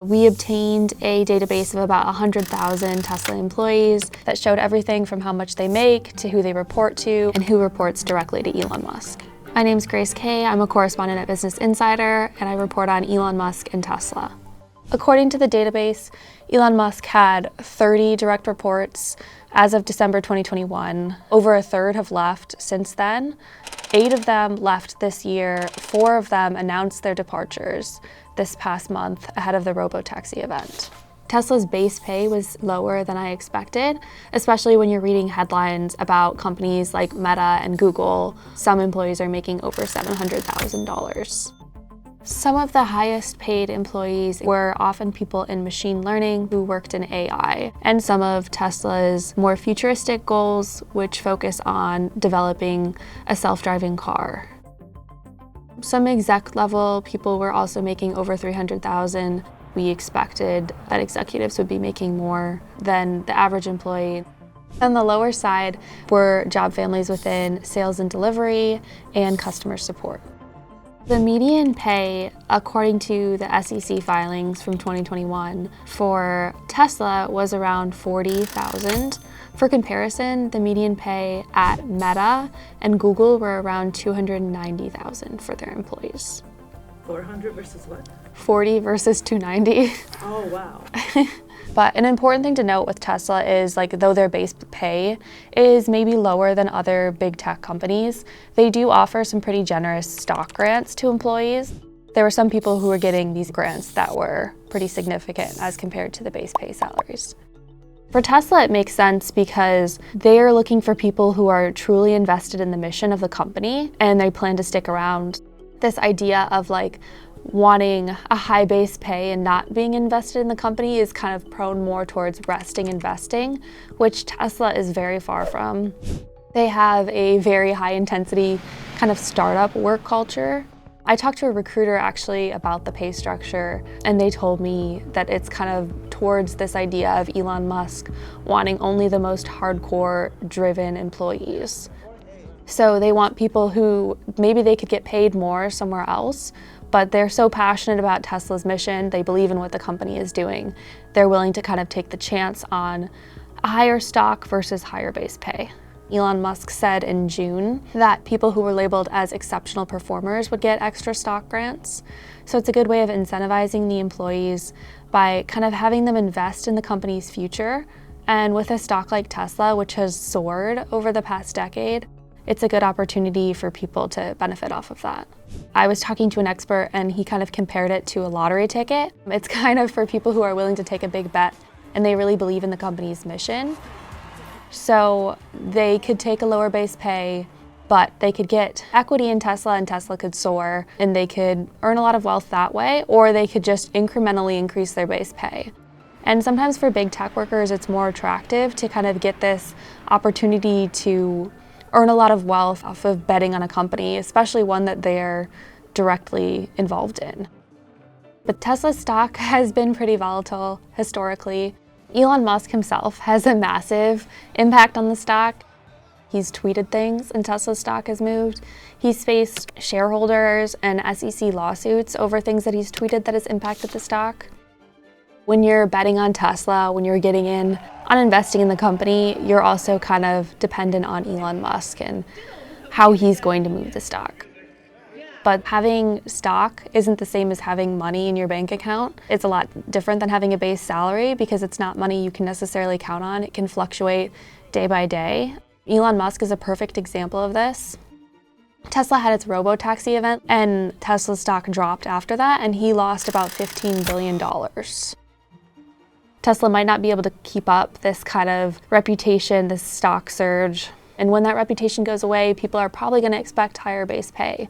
We obtained a database of about 100,000 Tesla employees that showed everything from how much they make to who they report to and who reports directly to Elon Musk. My name's Grace Kay. I'm a correspondent at Business Insider, and I report on Elon Musk and Tesla. According to the database, Elon Musk had 30 direct reports as of December 2021. Over a third have left since then. 8 of them left this year. 4 of them announced their departures this past month ahead of the robotaxi event. Tesla's base pay was lower than I expected, especially when you're reading headlines about companies like Meta and Google. Some employees are making over $700,000. Some of the highest paid employees were often people in machine learning who worked in AI, and some of Tesla's more futuristic goals, which focus on developing a self-driving car. Some exec level people were also making over $300,000. We expected that executives would be making more than the average employee. On the lower side were job families within sales and delivery and customer support. The median pay, according to the SEC filings from 2021, for Tesla was around $40,000. For comparison, the median pay at Meta and Google were around $290,000 for their employees. 400 versus what? 40 versus 290. Oh, wow. But an important thing to note with Tesla is, though their base pay is maybe lower than other big tech companies, they do offer some pretty generous stock grants to employees. There were some people who were getting these grants that were pretty significant as compared to the base pay salaries. For Tesla, it makes sense because they are looking for people who are truly invested in the mission of the company and they plan to stick around. This idea of wanting a high base pay and not being invested in the company is kind of prone more towards resting investing, which Tesla is very far from. They have a very high intensity kind of startup work culture. I talked to a recruiter actually about the pay structure, and they told me that it's kind of towards this idea of Elon Musk wanting only the most hardcore driven employees. So they want people who maybe they could get paid more somewhere else, but they're so passionate about Tesla's mission, they believe in what the company is doing. They're willing to kind of take the chance on a higher stock versus higher base pay. Elon Musk said in June that people who were labeled as exceptional performers would get extra stock grants. So it's a good way of incentivizing the employees by kind of having them invest in the company's future. And with a stock like Tesla, which has soared over the past decade, it's a good opportunity for people to benefit off of that. I was talking to an expert and he kind of compared it to a lottery ticket. It's kind of for people who are willing to take a big bet and they really believe in the company's mission. So they could take a lower base pay, but they could get equity in Tesla and Tesla could soar and they could earn a lot of wealth that way, or they could just incrementally increase their base pay. And sometimes for big tech workers, it's more attractive to kind of get this opportunity to earn a lot of wealth off of betting on a company, especially one that they're directly involved in. But Tesla's stock has been pretty volatile historically. Elon Musk himself has a massive impact on the stock. He's tweeted things and Tesla's stock has moved. He's faced shareholders and SEC lawsuits over things that he's tweeted that has impacted the stock. When you're betting on Tesla, when you're getting in on investing in the company, you're also kind of dependent on Elon Musk and how he's going to move the stock. But having stock isn't the same as having money in your bank account. It's a lot different than having a base salary because it's not money you can necessarily count on. It can fluctuate day by day. Elon Musk is a perfect example of this. Tesla had its robotaxi event and Tesla's stock dropped after that and he lost about $15 billion. Tesla might not be able to keep up this kind of reputation, this stock surge. And when that reputation goes away, people are probably going to expect higher base pay.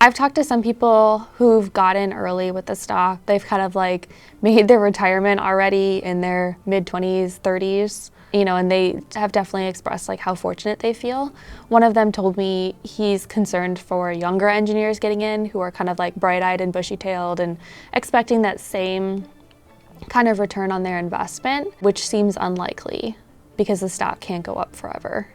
I've talked to some people who've got in early with the stock. They've kind of made their retirement already in their mid-20s, 30s, and they have definitely expressed how fortunate they feel. One of them told me he's concerned for younger engineers getting in who are kind of bright-eyed and bushy-tailed and expecting that same kind of return on their investment, which seems unlikely because the stock can't go up forever.